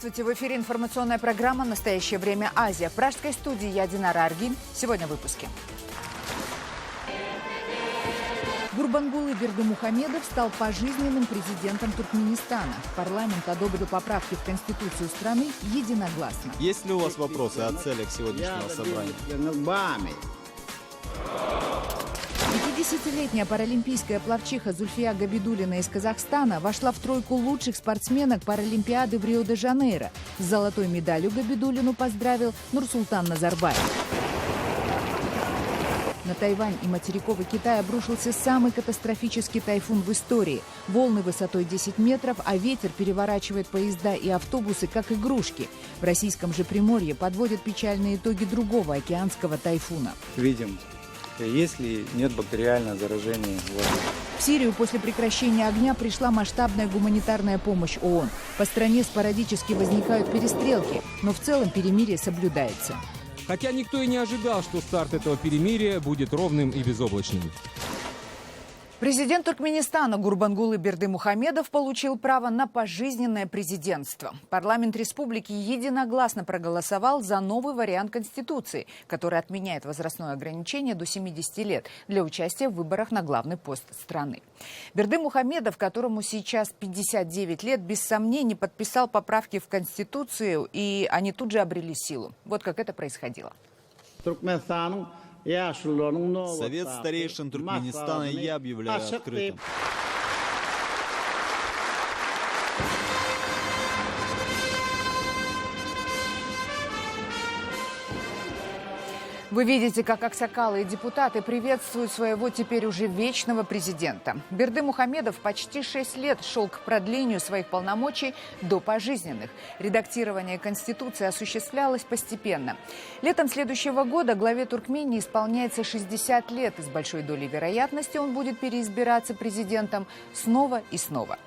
Здравствуйте! В эфире информационная программа «Настоящее время. Азия». В пражской студии я Динара Аргин. Сегодня в выпуске. Гурбангулы Бердымухамедов стал пожизненным президентом Туркменистана. Парламент одобрил поправки в Конституцию страны единогласно. Есть ли у вас вопросы о целях сегодняшнего собрания? 50-летняя паралимпийская пловчиха Зульфия Габидуллина из Казахстана вошла в тройку лучших спортсменок Паралимпиады в Рио-де-Жанейро. С золотой медалью Габидуллину поздравил Нурсултан Назарбаев. На Тайвань и материковый Китай обрушился самый катастрофический тайфун в истории. Волны высотой 10 метров, а ветер переворачивает поезда и автобусы, как игрушки. В российском же Приморье подводят печальные итоги другого океанского тайфуна. Видим, если нет бактериального заражения воды. В Сирию после прекращения огня пришла масштабная гуманитарная помощь ООН. По стране спорадически возникают перестрелки, но в целом перемирие соблюдается. Хотя никто и не ожидал, что старт этого перемирия будет ровным и безоблачным. Президент Туркменистана Гурбангулы Бердымухамедов получил право на пожизненное президентство. Парламент республики единогласно проголосовал за новый вариант Конституции, который отменяет возрастное ограничение до 70 лет для участия в выборах на главный пост страны. Бердымухамедов, которому сейчас 59 лет, без сомнений подписал поправки в Конституцию, и они тут же обрели силу. Вот как это происходило. Совет старейшин Туркменистана я объявляю открытым. Вы видите, как аксакалы и депутаты приветствуют своего теперь уже вечного президента. Бердымухамедов почти 6 лет шел к продлению своих полномочий до пожизненных. Редактирование Конституции осуществлялось постепенно. Летом следующего года главе Туркмении исполняется 60 лет, и с большой долей вероятности он будет переизбираться президентом снова и снова.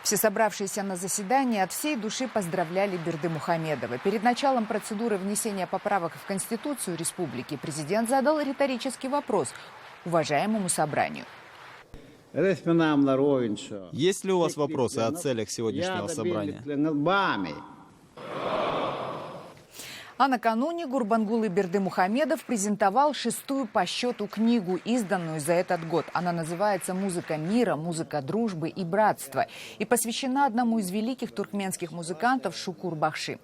Все собравшиеся на заседании от всей души поздравляли Бердымухамедова. Перед началом процедуры внесения поправок в Конституцию республики президент задал риторический вопрос уважаемому собранию. Есть ли у вас вопросы о целях сегодняшнего собрания? А накануне Гурбангулы Бердымухамедов презентовал 6-ю по счету книгу, изданную за этот год. Она называется «Музыка мира, музыка дружбы и братства» и посвящена одному из великих туркменских музыкантов Шукур-Бахши.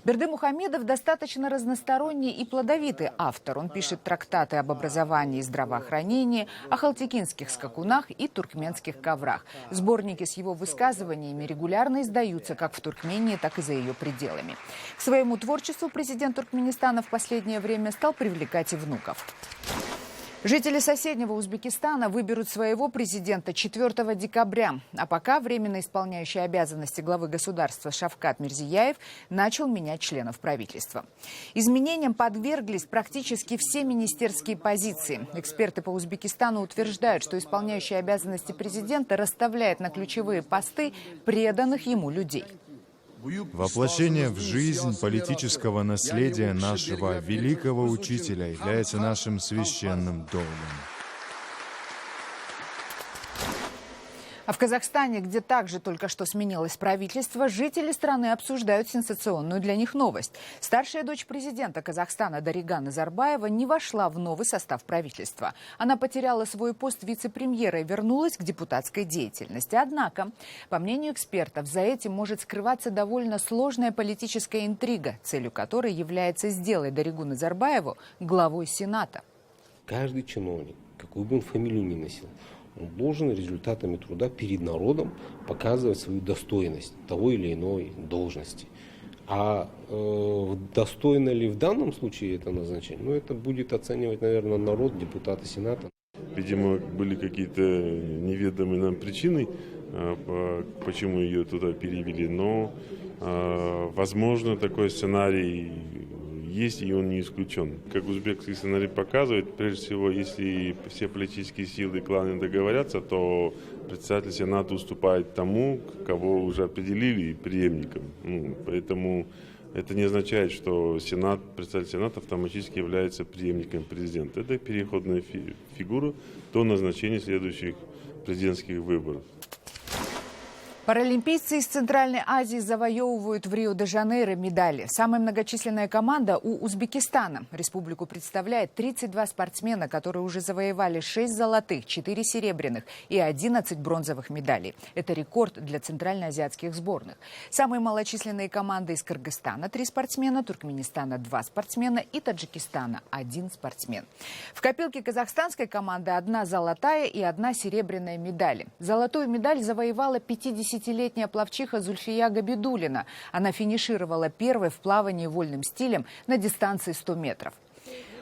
Бердымухамедов достаточно разносторонний и плодовитый автор. Он пишет трактаты об образовании и здравоохранении, о халтикинских скакунах и туркменских коврах. Сборники с его высказываниями регулярно издаются как в Туркмении, так и за ее пределами. К своему творчеству президент Туркменистана в последнее время стал привлекать и внуков. Жители соседнего Узбекистана выберут своего президента 4 декабря. А пока временно исполняющий обязанности главы государства Шавкат Мирзияев начал менять членов правительства. Изменениям подверглись практически все министерские позиции. Эксперты по Узбекистану утверждают, что исполняющий обязанности президента расставляет на ключевые посты преданных ему людей. Воплощение в жизнь политического наследия нашего великого учителя является нашим священным долгом. А в Казахстане, где также только что сменилось правительство, жители страны обсуждают сенсационную для них новость. Старшая дочь президента Казахстана Дарига Назарбаева не вошла в новый состав правительства. Она потеряла свой пост вице-премьера и вернулась к депутатской деятельности. Однако, по мнению экспертов, за этим может скрываться довольно сложная политическая интрига, целью которой является сделать Даригу Назарбаеву главой Сената. Каждый чиновник, какую бы он фамилию ни носил, он должен результатами труда перед народом показывать свою достойность того или иной должности. А достойно ли в данном случае это назначение? Ну, это будет оценивать, наверное, народ, депутаты Сената. Видимо, были какие-то неведомые нам причины, почему ее туда перевели. Но, возможно, такой сценарий есть, и он не исключен. Как узбекский сценарий показывает, прежде всего, если все политические силы и кланы договорятся, то председатель Сената уступает тому, кого уже определили преемником. Поэтому это не означает, что председатель Сената автоматически является преемником президента. Это переходная фигура до назначения следующих президентских выборов. Паралимпийцы из Центральной Азии завоевывают в Рио-де-Жанейро медали. Самая многочисленная команда у Узбекистана. Республику представляет 32 спортсмена, которые уже завоевали 6 золотых, 4 серебряных и 11 бронзовых медалей. Это рекорд для центральноазиатских сборных. Самые малочисленные команды из Кыргызстана – 3 спортсмена, Туркменистана – 2 спортсмена и Таджикистана – 1 спортсмен. В копилке казахстанской команды 1 золотая и 1 серебряная медали. Золотую медаль завоевала 50-летняя пловчиха Зульфия Габидуллина. Она финишировала первой в плавании вольным стилем на дистанции 100 метров.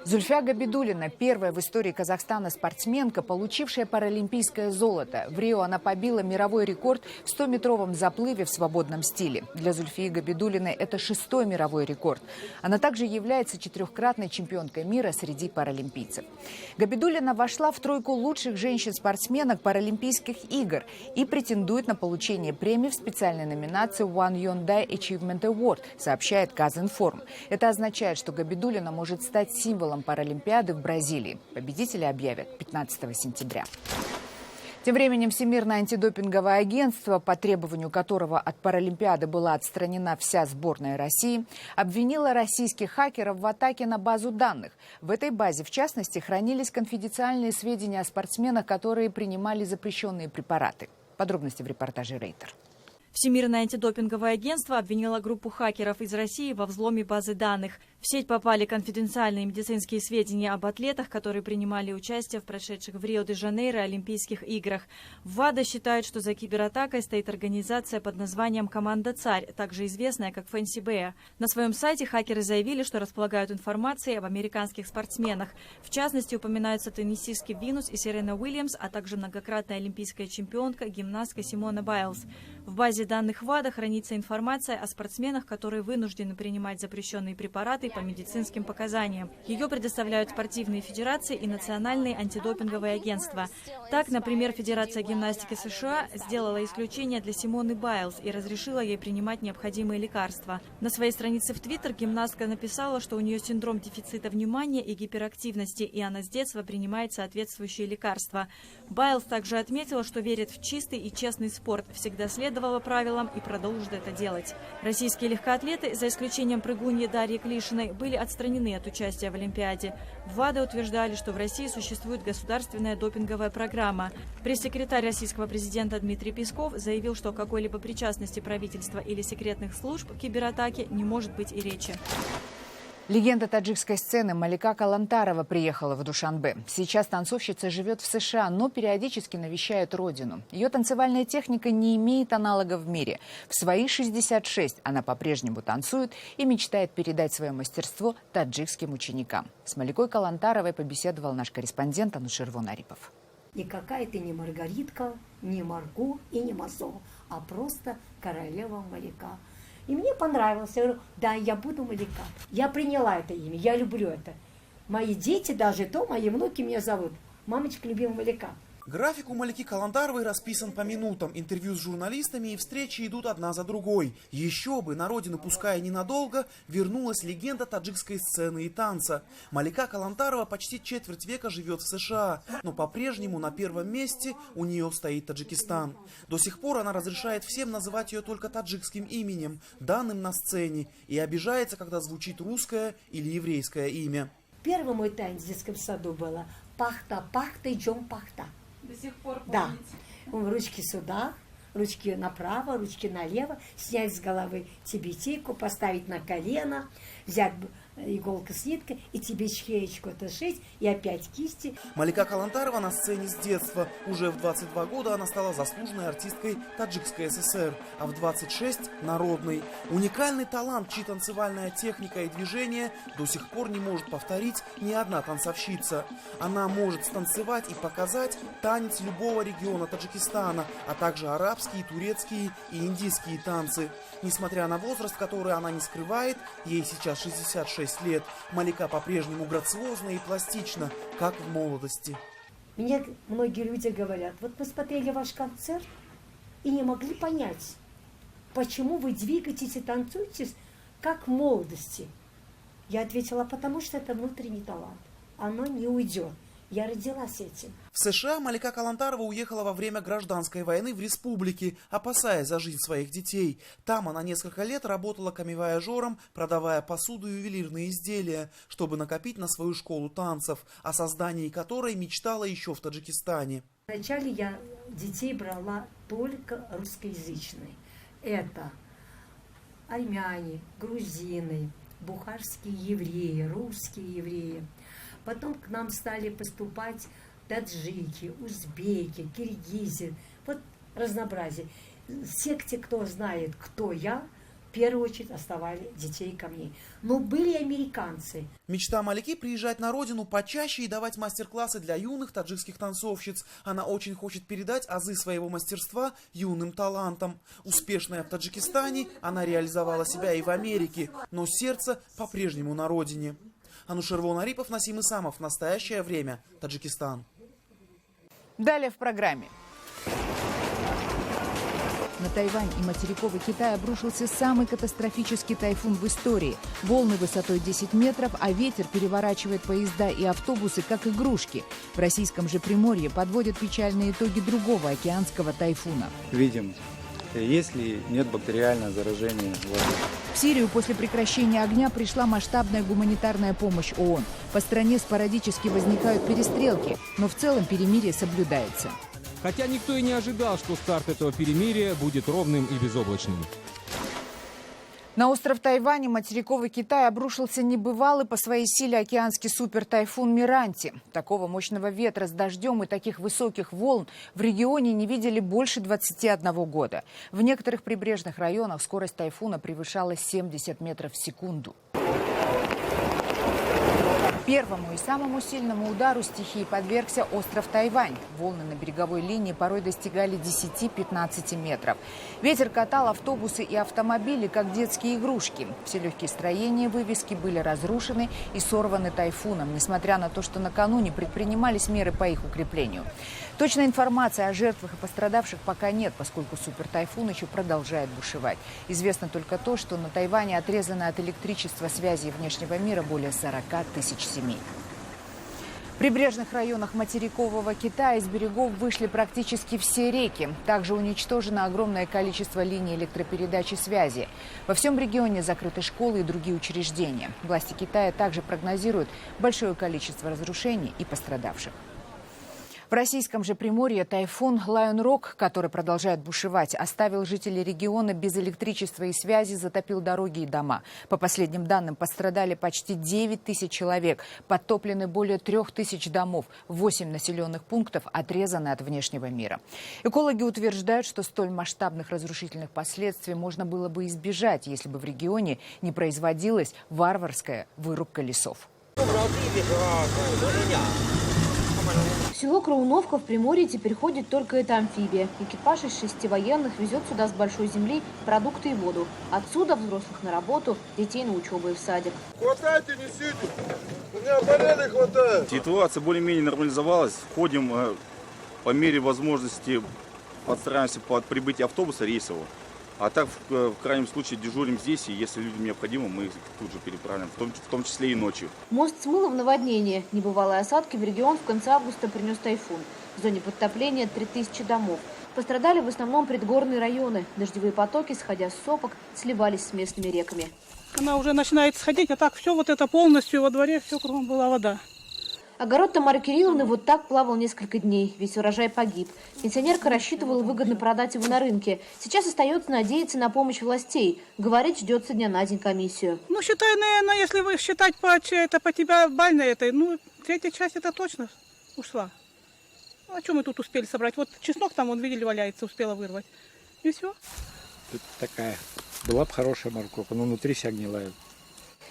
Зульфия Габидуллина – первая в истории Казахстана спортсменка, получившая паралимпийское золото. В Рио она побила мировой рекорд в 100-метровом заплыве в свободном стиле. Для Зульфии Габидуллиной это 6-й мировой рекорд. Она также является 4-кратной чемпионкой мира среди паралимпийцев. Габидуллина вошла в тройку лучших женщин-спортсменок Паралимпийских игр и претендует на получение премии в специальной номинации One Hyundai Achievement Award, сообщает Казинформ. Это означает, что Габидуллина может стать символом Паралимпиады в Бразилии. Победителя объявят 15 сентября. Тем временем Всемирное антидопинговое агентство, по требованию которого от Паралимпиады была отстранена вся сборная России, обвинило российских хакеров в атаке на базу данных. В этой базе, в частности, хранились конфиденциальные сведения о спортсменах, которые принимали запрещенные препараты. Подробности в репортаже Рейтер. Всемирное антидопинговое агентство обвинило группу хакеров из России во взломе базы данных. В сеть попали конфиденциальные медицинские сведения об атлетах, которые принимали участие в прошедших в Рио-де-Жанейро Олимпийских играх. ВАДА считает, что за кибератакой стоит организация под названием «Команда Царь», также известная как Фэнси Бэя. На своем сайте хакеры заявили, что располагают информацией об американских спортсменах. В частности, упоминаются теннисистки Винус и Серена Уильямс, а также многократная олимпийская чемпионка, гимнастка Симона Байлз. В базе данных ВАДА хранится информация о спортсменах, которые вынуждены принимать запрещенные препараты по медицинским показаниям. Ее предоставляют спортивные федерации и национальные антидопинговые агентства. Так, например, Федерация гимнастики США сделала исключение для Симоны Байлз и разрешила ей принимать необходимые лекарства. На своей странице в Твиттер гимнастка написала, что у нее синдром дефицита внимания и гиперактивности, и она с детства принимает соответствующие лекарства. Байлз также отметила, что верит в чистый и честный спорт, всегда следовала правилам и продолжит это делать. Российские легкоатлеты, за исключением прыгуньи Дарьи Клишиной, были отстранены от участия в Олимпиаде. В ВАДА утверждали, что в России существует государственная допинговая программа. Пресс-секретарь российского президента Дмитрий Песков заявил, что о какой-либо причастности правительства или секретных служб к кибератаке не может быть и речи. Легенда таджикской сцены Малика Калантарова приехала в Душанбе. Сейчас танцовщица живет в США, но периодически навещает родину. Ее танцевальная техника не имеет аналогов в мире. В свои 66 она по-прежнему танцует и мечтает передать свое мастерство таджикским ученикам. С Маликой Калантаровой побеседовал наш корреспондент Анушер Вонарипов. Никакая ты не Маргаритка, не Марго и не Масо, а просто королева Малика. И мне понравилось. Я говорю, да, я буду Малика. Я приняла это имя, я люблю это. Мои дети, даже то, мои внуки меня зовут. Мамочка любимая Малика. График у Малики Калантаровой расписан по минутам. Интервью с журналистами и встречи идут одна за другой. Еще бы, на родину, пускай ненадолго, вернулась легенда таджикской сцены и танца. Малика Калантарова почти четверть века живет в США, но по-прежнему на первом месте у нее стоит Таджикистан. До сих пор она разрешает всем называть ее только таджикским именем, данным на сцене, и обижается, когда звучит русское или еврейское имя. Первый мой танец в детском саду было «Пахта, пахта, идем пахта». До сих пор да. Ручки сюда, ручки направо, ручки налево, снять с головы тибетейку, поставить на колено, взять иголку с ниткой и тебе чхеечку это шить, и опять кисти. Малика Калантарова на сцене с детства. Уже в 22 года она стала заслуженной артисткой Таджикской ССР, а в 26 – народной. Уникальный талант, чьи танцевальная техника и движение до сих пор не может повторить ни одна танцовщица. Она может станцевать и показать танец любого региона Таджикистана, а также арабские, турецкие и индийские танцы. Несмотря на возраст, который она не скрывает, ей сейчас 66 лет, Малика по-прежнему грациозна и пластична, как в молодости. Мне многие люди говорят, вот мы смотрели ваш концерт и не могли понять, почему вы двигаетесь и танцуете, как в молодости. Я ответила, потому что это внутренний талант, оно не уйдет. Я родилась этим. В США Малика Калантарова уехала во время гражданской войны в республике, опасаясь за жизнь своих детей. Там она несколько лет работала камевояжером, продавая посуду и ювелирные изделия, чтобы накопить на свою школу танцев, о создании которой мечтала еще в Таджикистане. Вначале я детей брала только русскоязычные. Это армяне, грузины, бухарские евреи, русские евреи. Потом к нам стали поступать таджики, узбеки, киргизы. Вот разнообразие. Все, кто знает, кто я, в первую очередь оставали детей ко мне. Но были американцы. Мечта Малики — приезжать на родину почаще и давать мастер-классы для юных таджикских танцовщиц. Она очень хочет передать азы своего мастерства юным талантам. Успешная в Таджикистане, она реализовала себя и в Америке, но сердце по-прежнему на родине. Анушервон Арипов, Насим Исамов. Настоящее время. Таджикистан. Далее в программе. На Тайвань и материковый Китай обрушился самый катастрофический тайфун в истории. Волны высотой 10 метров, а ветер переворачивает поезда и автобусы, как игрушки. В российском же Приморье подводят печальные итоги другого океанского тайфуна. Видим, есть ли нет бактериального заражения воды. В Сирию после прекращения огня пришла масштабная гуманитарная помощь ООН. По стране спорадически возникают перестрелки, но в целом перемирие соблюдается. Хотя никто и не ожидал, что старт этого перемирия будет ровным и безоблачным. На остров Тайвань и материковый Китай обрушился небывалый по своей силе океанский супертайфун Миранти. Такого мощного ветра с дождем и таких высоких волн в регионе не видели больше 21 года. В некоторых прибрежных районах скорость тайфуна превышала 70 метров в секунду. Первому и самому сильному удару стихии подвергся остров Тайвань. Волны на береговой линии порой достигали 10-15 метров. Ветер катал автобусы и автомобили, как детские игрушки. Все легкие строения и вывески были разрушены и сорваны тайфуном, несмотря на то, что накануне предпринимались меры по их укреплению. Точной информации о жертвах и пострадавших пока нет, поскольку супертайфун еще продолжает бушевать. Известно только то, что на Тайване отрезано от электричества, связи и внешнего мира более 40 тысяч семей. В прибрежных районах материкового Китая из берегов вышли практически все реки. Также уничтожено огромное количество линий электропередачи связи. Во всем регионе закрыты школы и другие учреждения. Власти Китая также прогнозируют большое количество разрушений и пострадавших. В российском же Приморье тайфун Лайон Рок, который продолжает бушевать, оставил жителей региона без электричества и связи, затопил дороги и дома. По последним данным, пострадали почти 9 тысяч человек, подтоплены более 3 тысяч домов, 8 населенных пунктов отрезаны от внешнего мира. Экологи утверждают, что столь масштабных разрушительных последствий можно было бы избежать, если бы в регионе не производилась варварская вырубка лесов. В село Крауновка в Приморье теперь ходит только эта амфибия. Экипаж из 6 военных везет сюда с большой земли продукты и воду. Отсюда взрослых на работу, детей на учебу и в садик. Хватайте, несите! У меня порядок хватает! Ситуация более-менее нормализовалась. Ходим по мере возможности, подстраиваемся под прибытие автобуса рейсового. А так, в крайнем случае, дежурим здесь, и если людям необходимо, мы их тут же переправим, в том числе и ночью. Мост смыло в наводнение. Небывалые осадки в регион в конце августа принес тайфун. В зоне подтопления 3000 домов. Пострадали в основном предгорные районы. Дождевые потоки, сходя с сопок, сливались с местными реками. Она уже начинает сходить, а так все вот это полностью во дворе, все кругом была вода. Огород Тамары Кирилловны вот так плавал несколько дней. Весь урожай погиб. Пенсионерка рассчитывала выгодно продать его на рынке. Сейчас остается надеяться на помощь властей. Говорит, ждет со дня на день комиссию. Ну, считай, наверное, если вы считать по тебя бальной этой, ну, третья часть это точно ушла. Ну, а что мы тут успели собрать? Вот чеснок там, вон, видели, валяется, успела вырвать. И все. Тут такая, была бы хорошая морковка, но внутри вся гнилая.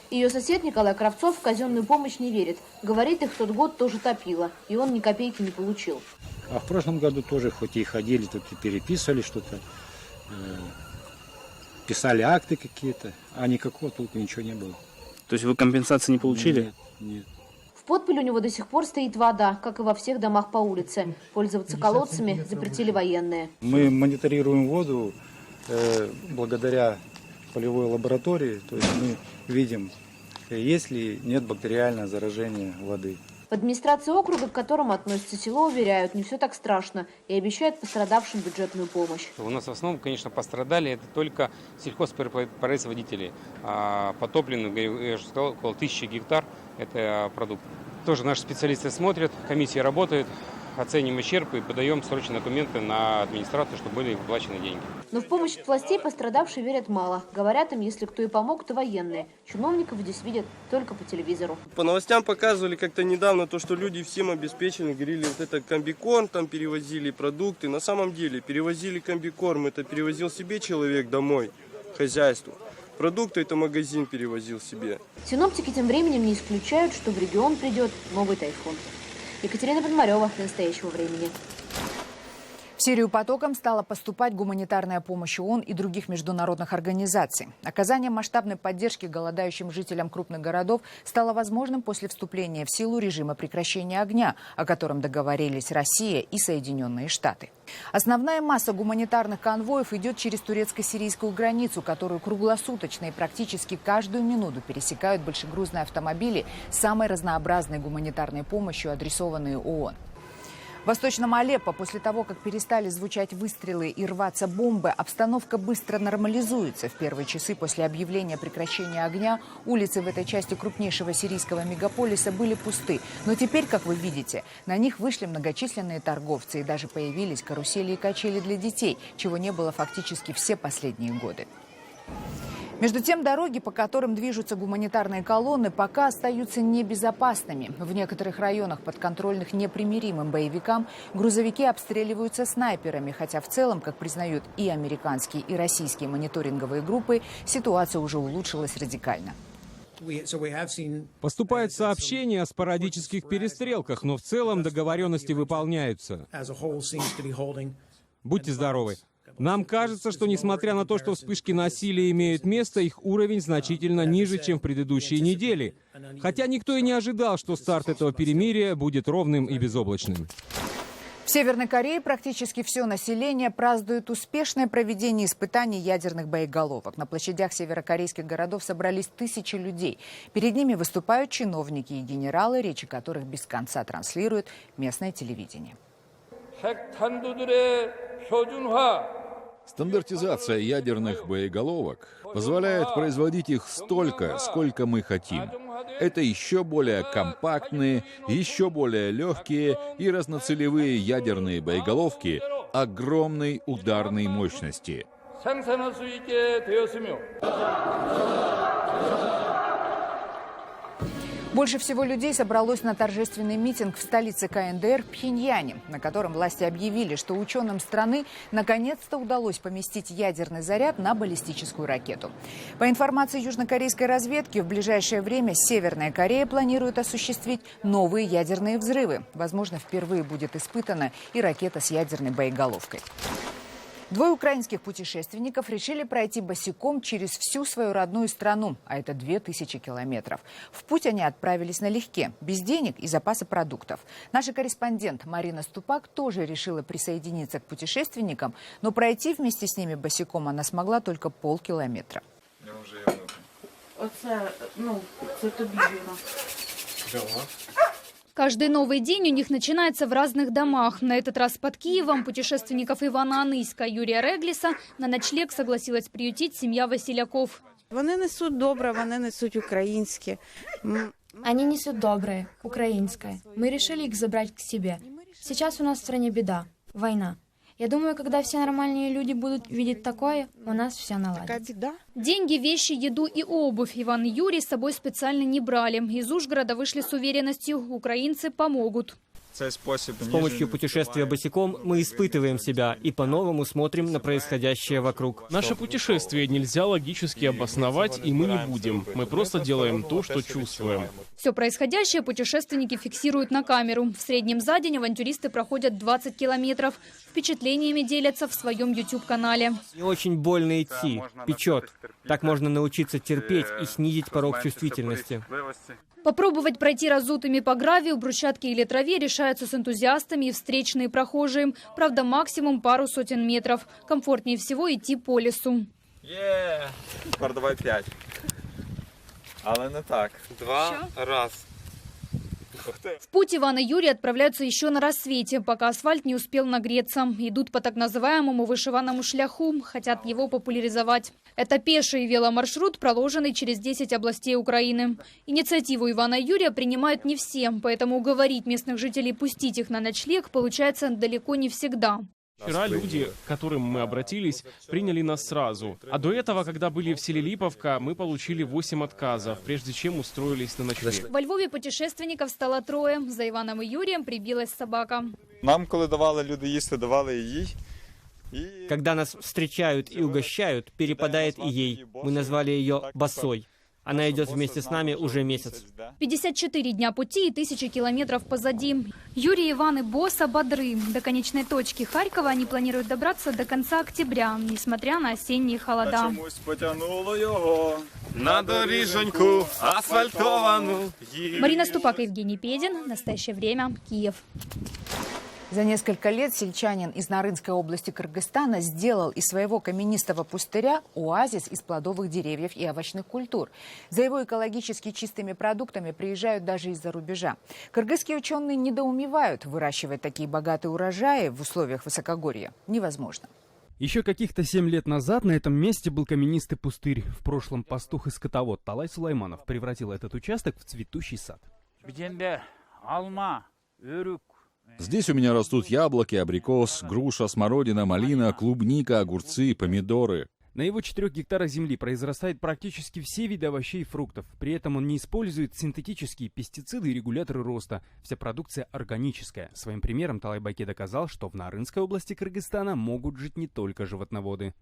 Ее сосед Николай Кравцов в казенную помощь не верит. Говорит, их в тот год тоже топило, и он ни копейки не получил. А в прошлом году тоже, хоть и ходили, тут и переписывали что-то, писали акты какие-то, а никакого толку ничего не было. То есть вы компенсации не получили? Нет, нет. В подполе у него до сих пор стоит вода, как и во всех домах по улице. Пользоваться колодцами запретили военные. Мы мониторируем воду благодаря полевой лаборатории, то есть мы видим, есть ли нет бактериального заражения воды. В администрации округа, к которому относится село, уверяют, не все так страшно и обещают пострадавшим бюджетную помощь. У нас в основном, конечно, пострадали это только сельхозпроизводители. Потоплено, я же сказал, около 1000 гектар – это продукт. Тоже наши специалисты смотрят, комиссия работает, оценим ущерб и подаем срочные документы на администрацию, чтобы были выплачены деньги. Но в помощь от властей пострадавшие верят мало. Говорят им, если кто и помог, то военные. Чиновников здесь видят только по телевизору. По новостям показывали как-то недавно то, что люди всем обеспечены. Говорили, вот это комбикорм, там перевозили продукты. На самом деле перевозили комбикорм, это перевозил себе человек домой, хозяйству. Продукты это магазин перевозил себе. Синоптики тем временем не исключают, что в регион придет новый тайфун. Екатерина Подмарева, для настоящего времени. В Сирию потоком стала поступать гуманитарная помощь ООН и других международных организаций. Оказание масштабной поддержки голодающим жителям крупных городов стало возможным после вступления в силу режима прекращения огня, о котором договорились Россия и Соединенные Штаты. Основная масса гуманитарных конвоев идет через турецко-сирийскую границу, которую круглосуточно и практически каждую минуту пересекают большегрузные автомобили с самой разнообразной гуманитарной помощью, адресованные ООН. В Восточном Алеппо после того, как перестали звучать выстрелы и рваться бомбы, обстановка быстро нормализуется. В первые часы после объявления прекращения огня улицы в этой части крупнейшего сирийского мегаполиса были пусты. Но теперь, как вы видите, на них вышли многочисленные торговцы и даже появились карусели и качели для детей, чего не было фактически все последние годы. Между тем, дороги, по которым движутся гуманитарные колонны, пока остаются небезопасными. В некоторых районах, подконтрольных непримиримым боевикам, грузовики обстреливаются снайперами, хотя в целом, как признают и американские, и российские мониторинговые группы, ситуация уже улучшилась радикально. Поступают сообщения о спорадических перестрелках, но в целом договоренности выполняются. Будьте здоровы. Нам кажется, что несмотря на то, что вспышки насилия имеют место, их уровень значительно ниже, чем в предыдущие недели. Хотя никто и не ожидал, что старт этого перемирия будет ровным и безоблачным. В Северной Корее практически все население празднует успешное проведение испытаний ядерных боеголовок. На площадях северокорейских городов собрались тысячи людей. Перед ними выступают чиновники и генералы, речи которых без конца транслирует местное телевидение. Стандартизация ядерных боеголовок позволяет производить их столько, сколько мы хотим. Это еще более компактные, еще более легкие и разноцелевые ядерные боеголовки огромной ударной мощности. Больше всего людей собралось на торжественный митинг в столице КНДР Пхеньяне, на котором власти объявили, что ученым страны наконец-то удалось поместить ядерный заряд на баллистическую ракету. По информации южнокорейской разведки, в ближайшее время Северная Корея планирует осуществить новые ядерные взрывы. Возможно, впервые будет испытана и ракета с ядерной боеголовкой. Двое украинских путешественников решили пройти босиком через всю свою родную страну, а это 2000 километров. В путь они отправились налегке, без денег и запаса продуктов. Наша корреспондент Марина Ступак тоже решила присоединиться к путешественникам, но пройти вместе с ними босиком она смогла только полкилометра. Каждый новый день у них начинается в разных домах. На этот раз под Киевом путешественников Ивана Аныська и Юрия Реглиса на ночлег согласилась приютить семья Василяков. Вони несуть добре, вони несуть українське. Они несут доброе, украинское. Мы решили их забрать к себе. Сейчас у нас в стране беда, война. Я думаю, когда все нормальные люди будут видеть такое, у нас все наладится. Деньги, вещи, еду и обувь Иван и Юрий с собой специально не брали. Из Ужгорода вышли с уверенностью, украинцы помогут. С помощью путешествия босиком мы испытываем себя и по-новому смотрим на происходящее вокруг. Наше путешествие нельзя логически обосновать, и мы не будем. Мы просто делаем то, что чувствуем. Все происходящее путешественники фиксируют на камеру. В среднем за день авантюристы проходят 20 километров. Впечатлениями делятся в своем YouTube-канале. Не очень больно идти, печет. Так можно научиться терпеть и снизить порог чувствительности. Попробовать пройти разутыми по гравию, брусчатке или траве решаются с энтузиастами и встречные прохожие. Правда, максимум пару сотен метров. Комфортнее всего идти по лесу. Тепер давай 5. Але не так. 2 раз. В путь Иван и Юрий отправляются еще на рассвете, пока асфальт не успел нагреться. Идут по так называемому вышиваному шляху, хотят его популяризовать. Это пеший веломаршрут, проложенный через 10 областей Украины. Инициативу Ивана и Юрия принимают не все, поэтому уговорить местных жителей пустить их на ночлег получается далеко не всегда. Вчера люди, к которым мы обратились, приняли нас сразу. А до этого, когда были в селе Липовка, мы получили 8 отказов, прежде чем устроились на ночлег. Во Львове путешественников стало 3. За Иваном и Юрием прибилась собака. Нам, коли давали люди їсти, давали і їй. Когда нас встречают и угощают, перепадает и ей. Мы назвали ее Босой. Она идет вместе с нами уже месяц. 54 дня пути и 1000 километров позади. Юрий, Иван и Боса бодры. До конечной точки Харькова они планируют добраться до конца октября, несмотря на осенние холода. На доріжоньку асфальтовану. Марина Ступак и Евгений Педин. Настоящее время. Киев. За несколько лет сельчанин из Нарынской области Кыргызстана сделал из своего каменистого пустыря оазис из плодовых деревьев и овощных культур. За его экологически чистыми продуктами приезжают даже из-за рубежа. Кыргызские ученые недоумевают, выращивать такие богатые урожаи в условиях высокогорья невозможно. Еще каких-то 7 лет назад на этом месте был каменистый пустырь. В прошлом пастух и скотовод Талай Сулайманов превратил этот участок в цветущий сад. Здесь у меня растут яблоки, абрикос, груша, смородина, малина, клубника, огурцы, помидоры. На его 4 гектарах земли произрастают практически все виды овощей и фруктов. При этом он не использует синтетические пестициды и регуляторы роста. Вся продукция органическая. Своим примером Талай Байке доказал, что в Нарынской области Кыргызстана могут жить не только животноводы.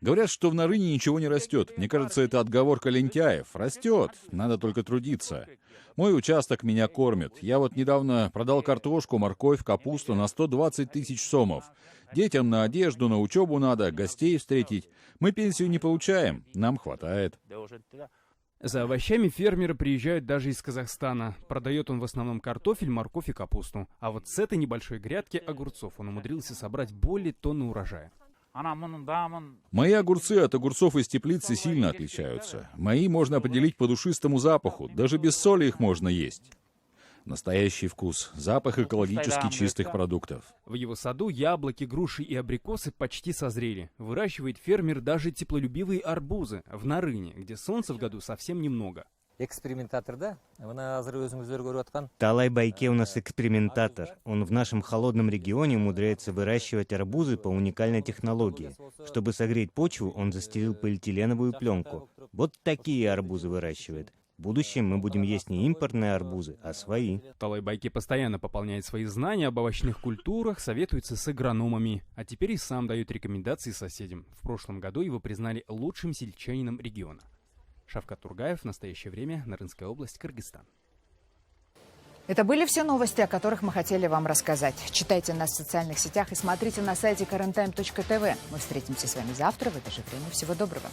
Говорят, что в Нарыне ничего не растет. Мне кажется, это отговорка лентяев. Растет, надо только трудиться. Мой участок меня кормит. Я вот недавно продал картошку, морковь, капусту на 120 тысяч сомов. Детям на одежду, на учебу надо, гостей встретить. Мы пенсию не получаем, нам хватает. За овощами фермеры приезжают даже из Казахстана. Продает он в основном картофель, морковь и капусту. А вот с этой небольшой грядки огурцов он умудрился собрать более тонны урожая. Мои огурцы от огурцов из теплицы сильно отличаются. Мои можно определить по душистому запаху. Даже без соли их можно есть. Настоящий вкус. Запах экологически чистых продуктов. В его саду яблоки, груши и абрикосы почти созрели. Выращивает фермер даже теплолюбивые арбузы в Нарыне, где солнца в году совсем немного. Экспериментатор, да? Талай Байке у нас экспериментатор. Он в нашем холодном регионе умудряется выращивать арбузы по уникальной технологии. Чтобы согреть почву, он застелил полиэтиленовую пленку. Вот такие арбузы выращивает. В будущем мы будем есть не импортные арбузы, а свои. Талай Байке постоянно пополняет свои знания об овощных культурах, советуется с агрономами. А теперь и сам дает рекомендации соседям. В прошлом году его признали лучшим сельчанином региона. Шавкат Тургаев. В настоящее время. Нарынская область, Кыргызстан. Это были все новости, о которых мы хотели вам рассказать. Читайте нас в социальных сетях и смотрите на сайте KarenTime.tv. Мы встретимся с вами завтра в это же время. Всего доброго.